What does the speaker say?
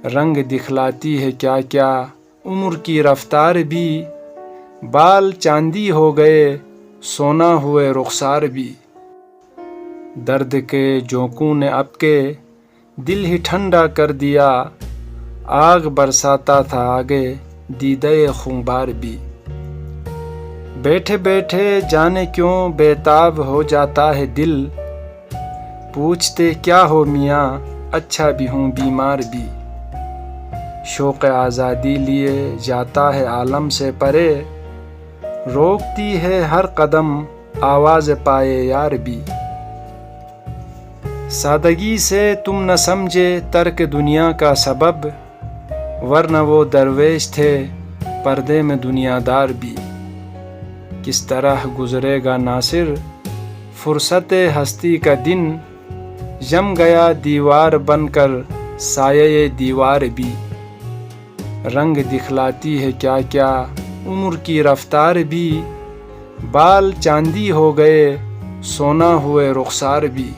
رنگ دکھلاتی ہے کیا کیا عمر کی رفتار بھی، بال چاندی ہو گئے سونا ہوئے رخسار بھی، درد کے جھونکوں نے اب کے دل ہی ٹھنڈا کر دیا، آگ برساتا تھا آگے دیدے خونبار بھی، بیٹھے بیٹھے جانے کیوں بے تاب ہو جاتا ہے دل، پوچھتے کیا ہو میاں اچھا بھی ہوں بیمار بھی، شوق آزادی لیے جاتا ہے عالم سے پرے، روکتی ہے ہر قدم آواز پائے یار بھی، سادگی سے تم نہ سمجھے ترک دنیا کا سبب، ورنہ وہ درویش تھے پردے میں دنیا دار بھی، کس طرح گزرے گا ناصر فرصت ہستی کا دن، جم گیا دیوار بن کر سایہ دیوار بھی، رنگ دکھلاتی ہے کیا کیا عمر کی رفتار بھی، بال چاندی ہو گئے سونا ہوئے رخسار بھی۔